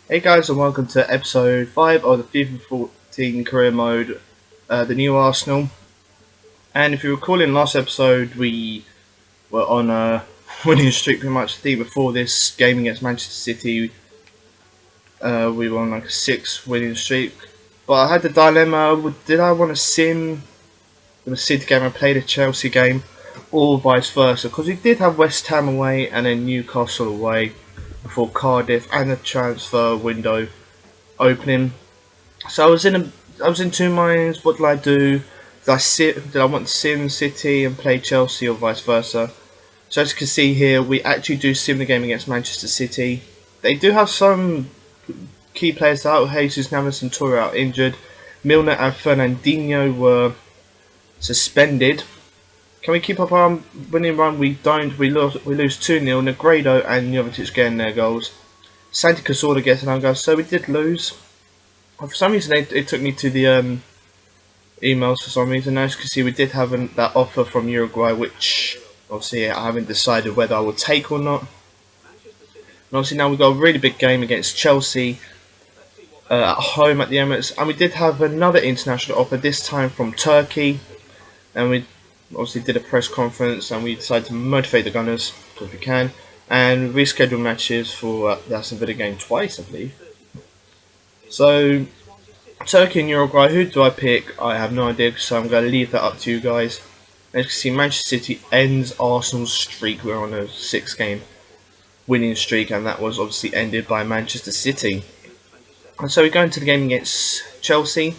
Hey guys, and welcome to episode 5 of the FIFA 14 career mode, the new Arsenal. And if you recall in last episode, we were on a winning streak pretty much. I think before this game against Manchester City, we were on like a 6 winning streak. But I had the dilemma, did I want to sim the City game and play the Chelsea game, or vice versa? Because we did have West Ham away and then Newcastle away before Cardiff and the transfer window opening. So I was in two minds. What did I do? Did I want to sim City and play Chelsea or vice versa? So as you can see here, we actually do sim the game against Manchester City. They do have some key players out. Jesus Navas and Torre out injured. Milner and Fernandinho were suspended. Can we keep up our winning run? We don't. We lose 2-0. Negredo and Jovetic getting their goals. Santi Cazorla gets another goal. So we did lose. For some reason, it took me to the emails for some reason. As you can see, we did have that offer from Uruguay, which obviously I haven't decided whether I will take or not. And obviously now we've got a really big game against Chelsea at home at the Emirates. And we did have another international offer, this time from Turkey. And we obviously did a press conference and we decided to motivate the Gunners, if we can, and reschedule matches for the Aston Villa game twice, I believe. So, Turkey and Uruguay, who do I pick? I have no idea, so I'm going to leave that up to you guys. As you can see, Manchester City ends Arsenal's streak. We're on a 6-game winning streak, and that was obviously ended by Manchester City. And so we go into the game against Chelsea.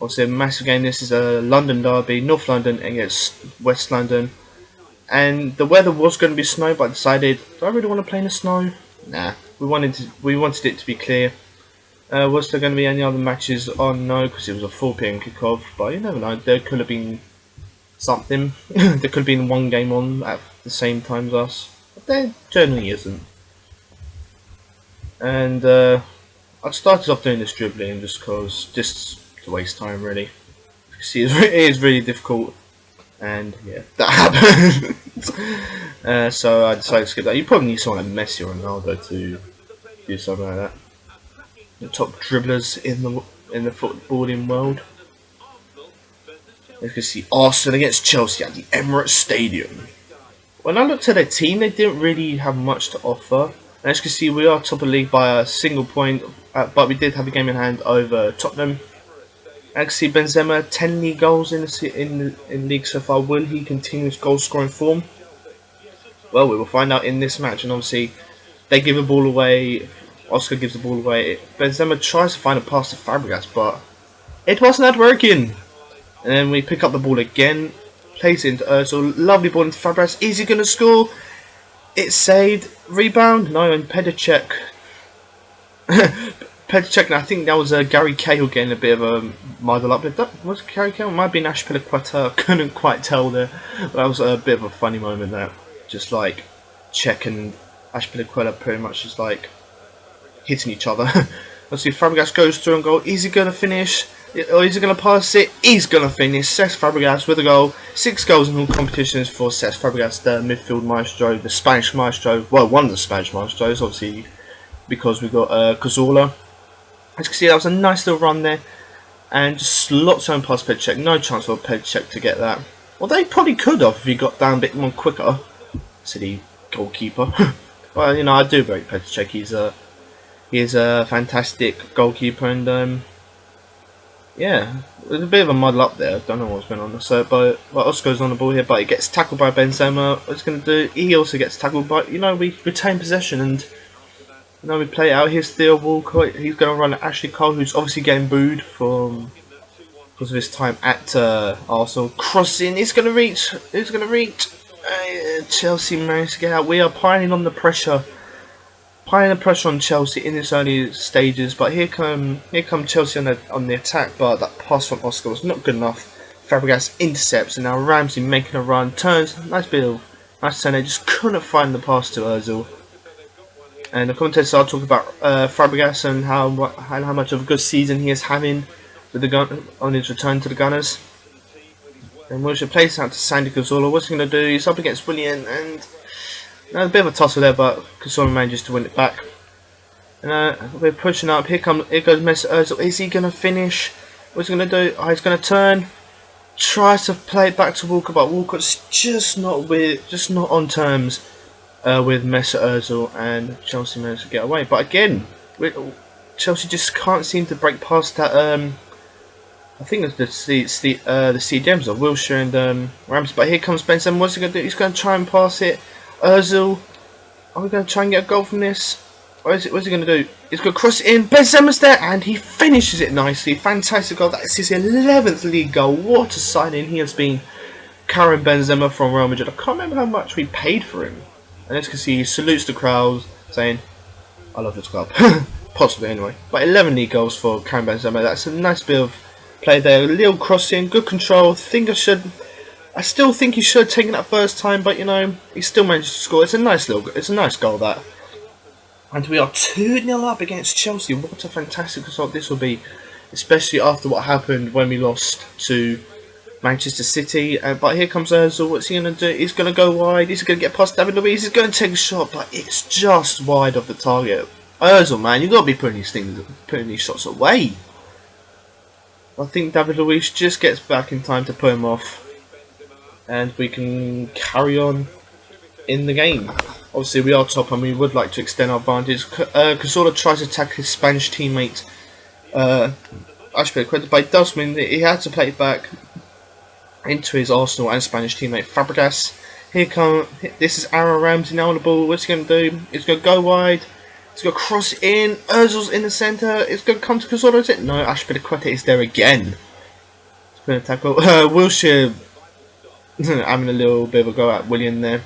Obviously a massive game. This is a London derby, North London against West London. And the weather was going to be snow, but I decided, do I really want to play in the snow? Nah, we wanted it to be clear. Was there going to be any other matches on? No, because it was a 4 PM kickoff. But you never know. There could have been something. There could have been one game on at the same time as us. But there generally isn't. And I started off doing this dribbling just to waste time, really. You can see, it is really difficult. And yeah, that happened. So I decided to skip that. You probably need someone like Messi or Ronaldo to do something like that. The top dribblers in the footballing world. As you can see, Arsenal against Chelsea at the Emirates Stadium. When I looked at their team, they didn't really have much to offer. And as you can see, we are top of the league by a single point, but we did have a game in hand over Tottenham. As you can see, Benzema 10 league goals in league so far. Will he continue his goal scoring form? Well, we will find out in this match. And obviously, they give the ball away. Oscar gives the ball away. Benzema tries to find a pass to Fabregas, but it wasn't working. And then we pick up the ball again, place it into Ozil. Lovely ball into Fabregas. Is he going to score? It's saved. Rebound? No, and Pedicek. Pedicek, I think that was Gary Cahill getting a bit of a muddle up. Was it Gary Cahill? It might have been Ashpilicueta. I couldn't quite tell there. But that was a bit of a funny moment there. Just like Cech and Ashpilicueta pretty much just like hitting each other. Let's see, Fabregas goes through and goal. Is he going to finish? Or is he going to pass it? He's going to finish. Cesc Fabregas with a goal. 6 goals in all competitions for Cesc Fabregas, the midfield maestro, the Spanish maestro. Well, one of the Spanish maestros, obviously, because we got Cazorla. As you can see, that was a nice little run there. And just lots of past Pedicek. No chance for Pedicek to get that. Well, they probably could have if he got down a bit more quicker. City goalkeeper. Well, you know, I do rate Pedicek. He's a fantastic goalkeeper, and yeah, there's a bit of a muddle up there. I don't know what's going on. So, but Oscar's on the ball here, but he gets tackled by Benzema. What's going to do? He also gets tackled by. You know, we retain possession and. Now we play it out. Here's Theo Walcott. He's going to run at Ashley Cole, who's obviously getting booed because of his time at Arsenal. Crossing. It's going to reach. It's going to reach. Chelsea managed to get out. We are piling on the pressure. Piling the pressure on Chelsea in its early stages. But here come Chelsea on the attack. But that pass from Oscar was not good enough. Fabregas intercepts, and now Ramsey making a run. Turns. Nice turn. They just couldn't find the pass to Ozil. And the commentators are talking about Fabregas and how much of a good season he is having with on his return to the Gunners. And Wilshere plays out to Sandy Cazorla. What's he going to do? He's up against Willian, and a bit of a tussle there, but Cazorla manages to win it back. And we're pushing up. Here goes Mesut Ozil. Is he gonna finish? What's he gonna do? Oh, he's gonna turn. Tries to play it back to Walker, but Walker's just not on terms with Mesut Ozil, and Chelsea managed to get away. But again, Chelsea just can't seem to break past that. I think it's the CDMs of Wilshere and Ramsey. But here comes Benzema. What's he gonna do? He's gonna try and pass it. Ozil. Are we gonna try and get a goal from this? What's he going to do? He's going to cross it in. Benzema's there and he finishes it nicely. Fantastic goal. That's his 11th league goal. What a signing he has been. Karim Benzema from Real Madrid. I can't remember how much we paid for him. And as you can see, he salutes the crowd saying, I love this club. Possibly anyway. But 11 league goals for Karim Benzema. That's a nice bit of play there. A little crossing. Good control. I still think he should have taken that first time. But you know, he still managed to score. It's a nice goal that. And we are 2-0 up against Chelsea. What a fantastic result this will be. Especially after what happened when we lost to Manchester City. But here comes Ozil. What's he going to do? He's going to go wide. He's going to get past David Luiz. He's going to take a shot. But it's just wide of the target. Ozil, man. You've got to be putting these shots away. I think David Luiz just gets back in time to put him off. And we can carry on in the game. Obviously, we are top and we would like to extend our advantage. Cazorla tries to attack his Spanish teammate. I should be credited, but it does mean that he had to play it back into his Arsenal and Spanish teammate Fabregas. This is Aaron Ramsey now on the ball. What's he going to do? He's going to go wide. He's going to cross it in. Ozil's in the centre. It's going to come to Cazorla. Is it? No, Ashpilicueta is there again. He's going to tackle. Wilshere having a little bit of a go at Willian there.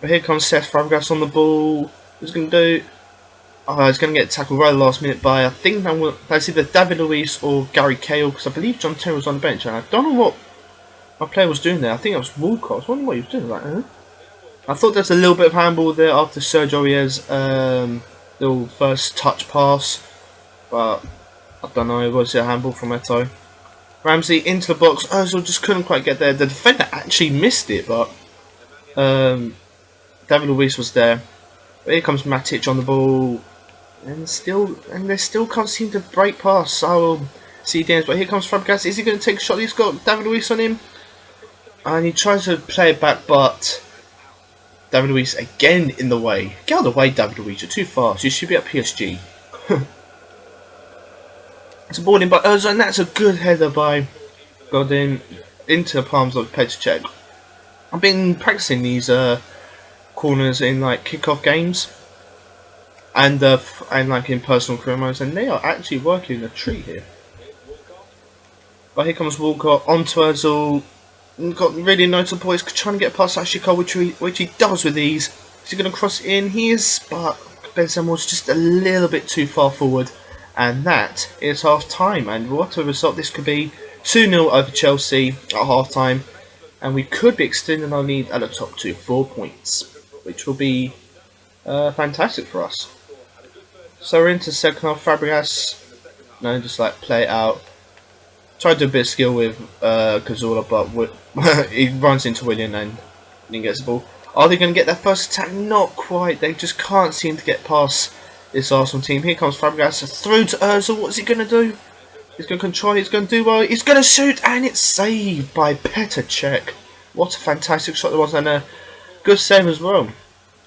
But here comes Seth Fabregas on the ball. What's he going to do? Oh, he's going to get tackled right at the last minute by, I think that's either David Luiz or Gary Cahill, because I believe John Terry was on the bench, and I don't know what my player was doing there. I think it was Walcott. I was wondering what he was doing. Like, I thought there's a little bit of handball there after Sergio Aurier's little first touch pass, but I don't know. Was it a handball from Eto'o? Ramsey into the box. Ozil just couldn't quite get there. The defender actually missed it, but David Luiz was there. But here comes Matic on the ball, and they still can't seem to break past our CDMs. But here comes Fabregas. Is he going to take a shot? He's got David Luiz on him, and he tries to play it back, but David Luiz again in the way. Get out of the way, David Luiz. You're too fast. You should be at PSG. It's a ball in by Ozil, and that's a good header by Godin into the palms of Petr. I've been practicing these corners in like kickoff games and like in personal career modes, and they are actually working a treat here. But here comes Walcott onto Ozil. Got really notable points, trying to get past Ashiko, which he does with ease. Is he going to cross it in? He is, but Benzema was just a little bit too far forward. And that is half time. And what a result this could be. 2-0 over Chelsea at half time. And we could be extending our lead at the top to 4 points, which will be fantastic for us. So we're into second half. Fabregas, just like play it out. Tried to do a bit of skill with Cazorla, but he runs into Willian and then gets the ball. Are they going to get their first attack? Not quite. They just can't seem to get past this Arsenal team. Here comes Fabregas through to Ozil. What's he going to do? He's going to control it. He's going to do well. He's going to shoot, and it's saved by Petr. What a fantastic shot there was, and a good save as well.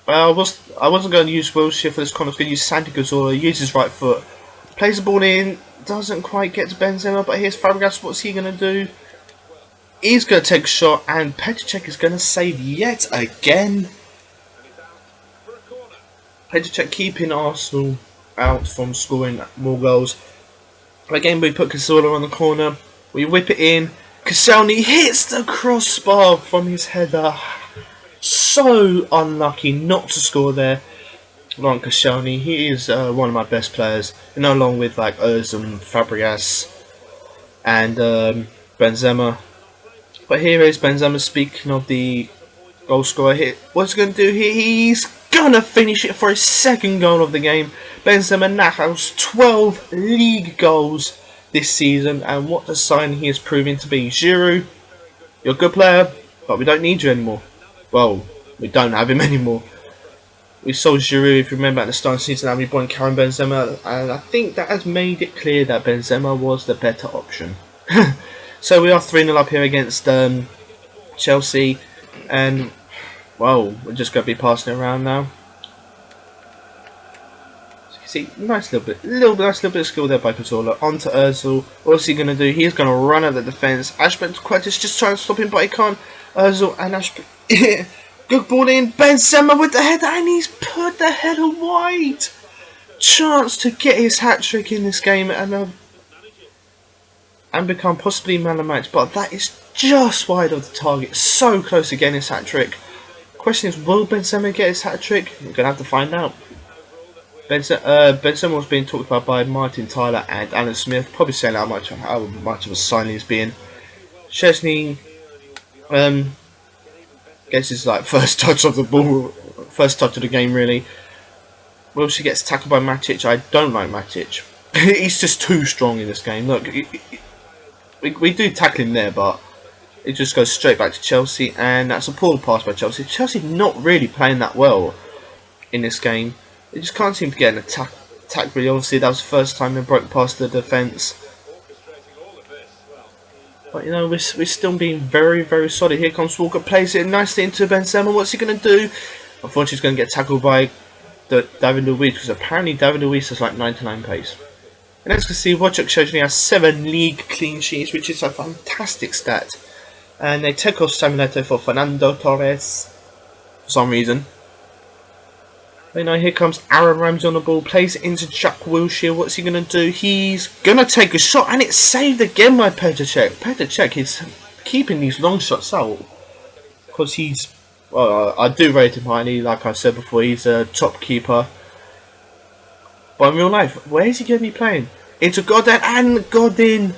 I wasn't going to use Wilshere for this corner. I was going to use Santi Cazorla. Use his right foot. Plays the ball in. Doesn't quite get to Benzema, but here's Fabregas. What's he going to do? He's going to take a shot, and Petr is going to save yet again. Petr keeping Arsenal out from scoring more goals. Again, we put Cazorla on the corner. We whip it in. Koscielny hits the crossbar from his header. So unlucky not to score there. Laurent Koscielny, he is one of my best players, along with like Ozil, Fabregas, and Benzema. But here is Benzema. Speaking of the goal scorer, here, what's he going to do here? He's gonna finish it for his second goal of the game. Benzema now has 12 league goals this season, and what a sign he is proving to be. Giroud, you're a good player, but we don't need you anymore. Well, we don't have him anymore. We saw Giroud, if you remember, at the start of the season, and we brought in Karim Benzema, and I think that has made it clear that Benzema was the better option. So we are 3-0 up here against Chelsea, and well, we're just going to be passing it around now. So you can see, nice little bit of skill there by Cazorla. On to Ozil. What's he going to do? He's going to run at the defence. Azpilicueta's just trying to stop him, but he can't. Ozil and Azpilicueta. Good ball in. Benzema with the header, and he's put the header wide. Chance to get his hat trick in this game and become possibly man of the match, but that is just wide of the target. So close to getting his hat trick. Question is, will Benzema get his hat trick? We're gonna have to find out. Benzema was being talked about by Martin Tyler and Alan Smith, probably saying how much of a signing he's being. Chesney gets his first touch of the ball, first touch of the game really. Wilshere gets tackled by Matic. I don't like Matic. He's just too strong in this game. Look, we do tackle him there, but it just goes straight back to Chelsea, and that's a poor pass by Chelsea. Chelsea not really playing that well in this game. They just can't seem to get an attack really. Obviously, that was the first time they broke past the defence. But you know, we're still being very, very solid. Here comes Walker, plays it nicely into Benzema. What's he going to do? Unfortunately, he's going to get tackled by David Luiz, because apparently David Luiz has 99 pace. And as you can see, Wojciech Szczęsny has 7 league clean sheets, which is a fantastic stat. And they take off Samuel Eto'o for Fernando Torres for some reason. But you know, here comes Aaron Ramsey on the ball, plays it into Jack Wilshere. What's he going to do? He's going to take a shot, and it's saved again by Petr Cech. Petr Cech is keeping these long shots out, because he's, well, I do rate him highly. Like I said before, he's a top keeper. But in real life, where is he going to be playing? Into Godin, and Godin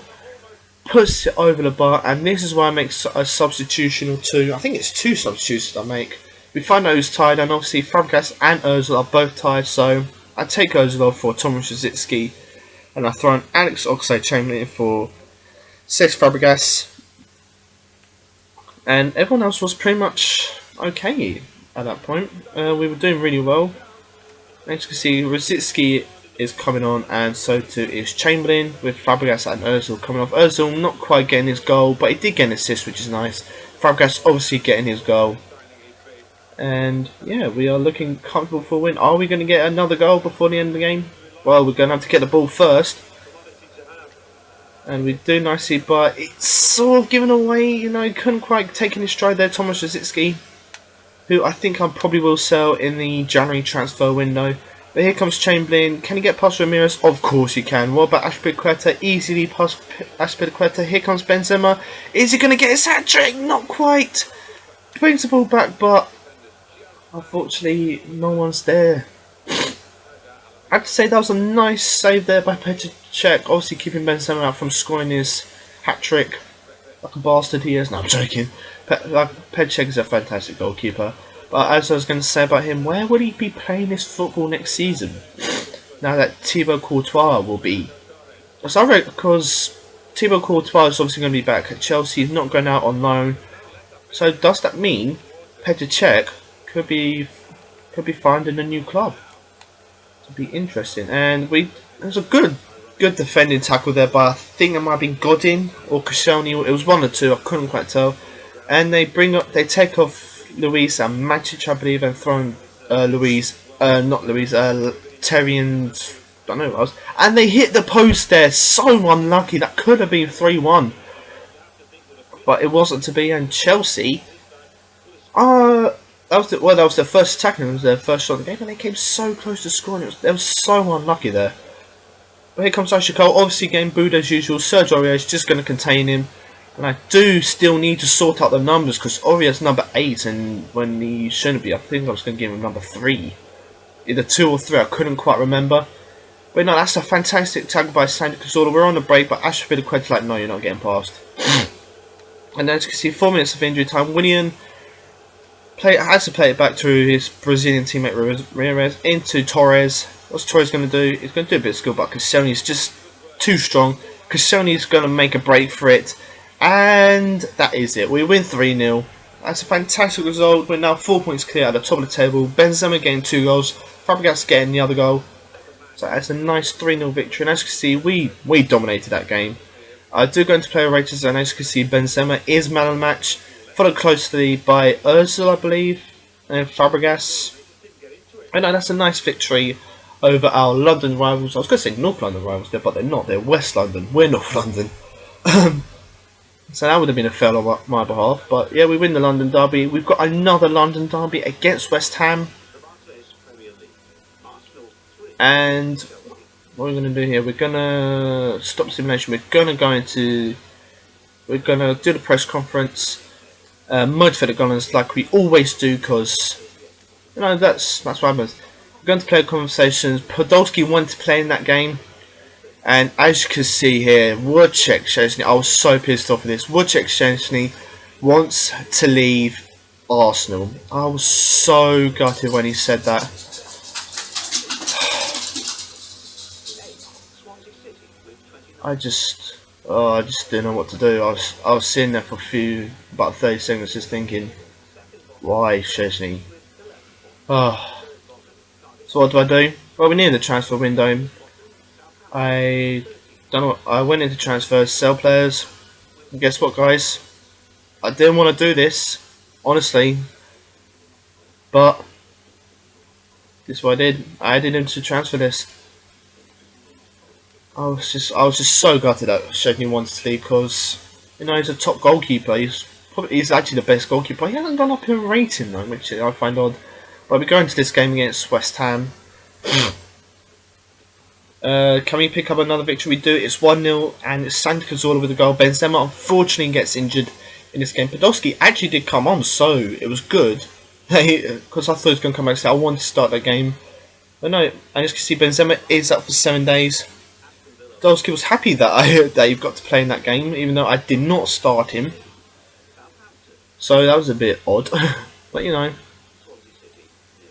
puts it over the bar. And this is why I make a substitution or two. I think it's 2 substitutions I make. We find out who's tied, and obviously Fabregas and Ozil are both tied. So I take Ozil off for Tomasz Rosicky, and I throw in Alex Oxlade-Chamberlain for Cesc Fabregas. And everyone else was pretty much okay at that point. We were doing really well. As you can see, Rosicky is coming on, and so too is Chamberlain, with Fabregas and Ozil coming off. Ozil not quite getting his goal, but he did get an assist, which is nice. Fabregas obviously getting his goal. And yeah, we are looking comfortable for a win. Are we going to get another goal before the end of the game? Well, we're going to have to get the ball first. And we do nicely, but it's sort of given away. You know, he couldn't quite take in his stride there, Tomasz Rosicky, who I think I probably will sell in the January transfer window. But here comes Chamberlain. Can he get past Ramirez? Of course he can. What about Azpilicueta? Easily past Azpilicueta. Here comes Benzema. Is he going to get his hat trick? Not quite. Brings the ball back, but unfortunately no one's there. I have to say that was a nice save there by Petr Cech. Obviously keeping Benzema out from scoring his hat trick. Like a bastard he is. No, I'm joking. Petr Cech is a fantastic goalkeeper. But as I was going to say about him, where would he be playing this football next season? Now that Thibaut Courtois will be. Because Thibaut Courtois is obviously going to be back at Chelsea. He's not going out on loan. So does that mean Petr Cech could be finding a new club? It'll be interesting. And it was a good defending tackle there, but I think it might have been Godin or Koscielny. It was one or two. I couldn't quite tell. And they take off Luiz and Matic, I believe, and throw in Terry and I don't know what else. And they hit the post there. So unlucky. That could have been 3-1, but it wasn't to be. And Chelsea, that was their first attack, and it was their first shot of the game, and they came so close to scoring. They were so unlucky there. But here comes Ashikol, obviously getting booed as usual. Serge Aurier is just going to contain him. And I do still need to sort out the numbers, because Aurier's number 8, and when he shouldn't be, I think I was going to give him number 3. Either 2 or 3, I couldn't quite remember. But no, that's a fantastic tackle by Sandy Cazorla. We're on the break, but Azpilicueta's like, no, you're not getting past. And as you can see, 4 minutes of injury time. Willian has to play it back to his Brazilian teammate Ramirez into Torres. What's Torres going to do? He's going to do a bit of skill, but Koscielny's just too strong. Koscielny's going to make a break for it. And that is it. We win 3-0. That's a fantastic result. We're now 4 points clear at the top of the table. Benzema getting 2 goals, Fabregas getting the other goal. So that's a nice 3-0 victory. And as you can see, we dominated that game. I do go into player ratings, and as you can see, Benzema is man of the match, followed closely by Ozil, I believe, and Fabregas. And that's a nice victory over our London rivals. I was going to say North London rivals there, but they're not. They're West London. We're North London. So that would have been a fail on my behalf. But yeah, we win the London derby. We've got another London derby against West Ham. And what we're going to do here, we're going to stop simulation. We're going to do the press conference, motivate the Gunners like we always do, because that's what happens. We're going to play conversations. Podolski wanted to play in that game, and as you can see here, Wojciech Szczęsny, I was so pissed off of this. Wojciech Szczęsny wants to leave Arsenal. I was so gutted when he said that. I just didn't know what to do. I was sitting there for about 30 seconds, just thinking, why Szczęsny? So what do? Well, we're near the transfer window. I went into transfers, sell players. And guess what, guys? I didn't want to do this, honestly, but this is what I did. I added him to the transfer list. I was just so gutted that Szczęsny wanted to leave, because he's a top goalkeeper. He's actually the best goalkeeper. He hasn't gone up in rating though, which I find odd. But we go into this game against West Ham. Can we pick up another victory? We do. It's 1-0, and it's Santi Cazorla with the goal. Benzema unfortunately gets injured in this game. Podolski actually did come on, so it was good. Because I thought he was going to come back. So I wanted to start that game. But no, and as you can see, Benzema is up for 7 days. Podolski was happy that he got to play in that game, even though I did not start him. So that was a bit odd. But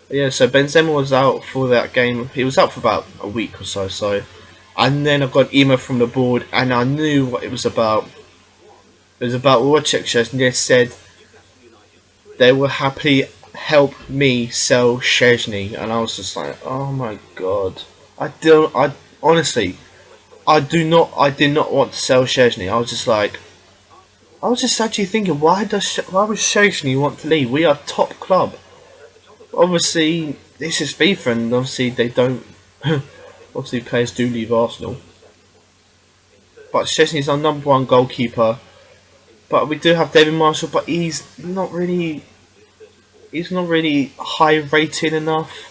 yeah, so Benzema was out for that game. He was out for about a week or so. And then I got an email from the board, and I knew what it was about. It was about Wojciech Szczęsny. They said they will happily help me sell Szczęsny, and I was just like, oh my god. I did not want to sell Szczęsny. I was just actually thinking, why would Szczęsny want to leave? We are top club. Obviously, this is FIFA, and obviously they don't. Obviously, players do leave Arsenal, but Szczęsny is our #1 goalkeeper. But we do have David Marshall, but he's not really high rated enough.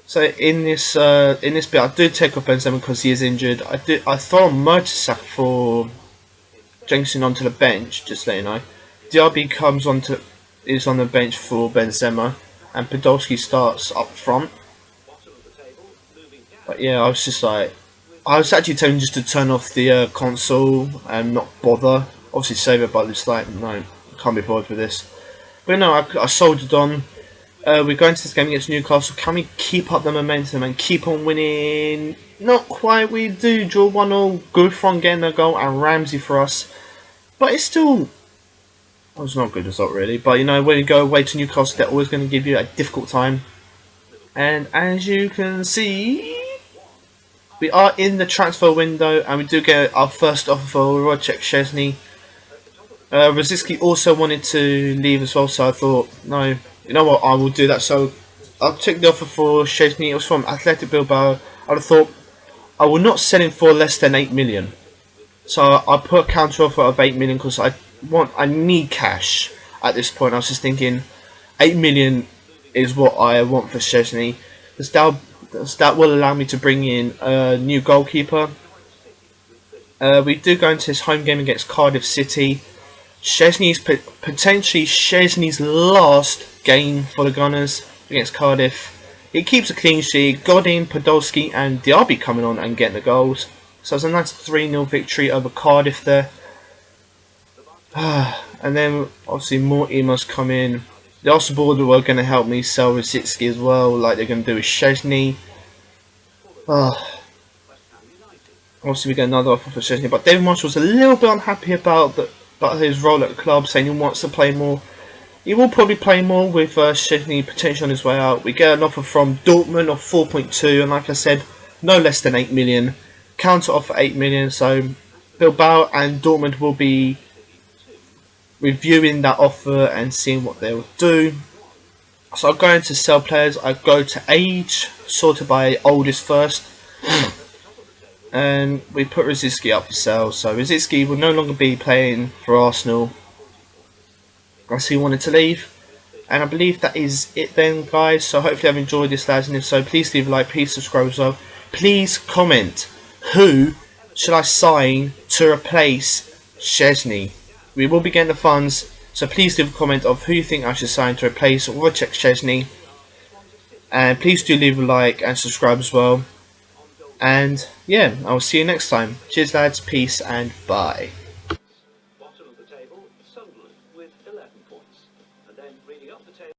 So in this bit, I do take off Benzema because he is injured. I throw Mertesacker for Jenkinson onto the bench, just so you know. Diaby is on the bench for Benzema, and Podolski starts up front. But yeah, I was actually tempted just to turn off the console and not bother. Obviously save it, but it's like, no, can't be bothered with this. But no, I soldiered on. We're going to this game against Newcastle. Can we keep up the momentum and keep on winning? Not quite. We do draw 1-0. Gouffron getting a goal, and Ramsey for us. But it's still... Well, it's not a good result, really. But, when you go away to Newcastle, they're always going to give you a difficult time. And as you can see, we are in the transfer window, and we do get our first offer for Wojciech Szczęsny. Rosicky also wanted to leave as well, so I thought, no, you know what, I will do that. So I'll take the offer for Szczęsny. It was from Athletic Bilbao. I would have thought I will not sell him for less than 8 million. So I put a counter offer of 8 million because I need cash at this point. I was just thinking 8 million is what I want for Szczęsny. That will allow me to bring in a new goalkeeper. We do go into his home game against Cardiff City. Szczęsny's potentially Szczęsny's last game for the Gunners against Cardiff. He keeps a clean sheet. Godin, Podolski and Diaby coming on and getting the goals. So it's a nice 3-0 victory over Cardiff there. And then obviously more emails come in. The Arsenal board were going to help me sell Rosicky as well, like they're going to do with Szczęsny. Obviously we get another offer for Szczęsny, but David Marshall was a little bit unhappy about his role at the club, saying he wants to play more. He will probably play more with Szczesny potential on his way out. We get an offer from Dortmund of 4.2, and like I said, no less than 8 million. Counter offer 8 million, so Bilbao and Dortmund will be reviewing that offer and seeing what they will do. So I'm going to sell players. I go to age, sorted by oldest first. And we put Rosicky up for sale. So Rosicky will no longer be playing for Arsenal. I see he wanted to leave. And I believe that is it then, guys. So hopefully I've enjoyed this, lads. And if so, please leave a like, please subscribe as well. Please comment, who should I sign to replace Szczesny? We will be getting the funds, so please leave a comment of who you think I should sign to replace Wojciech Szczesny. And please do leave a like and subscribe as well. And yeah, I'll see you next time. Cheers, lads. Peace and bye.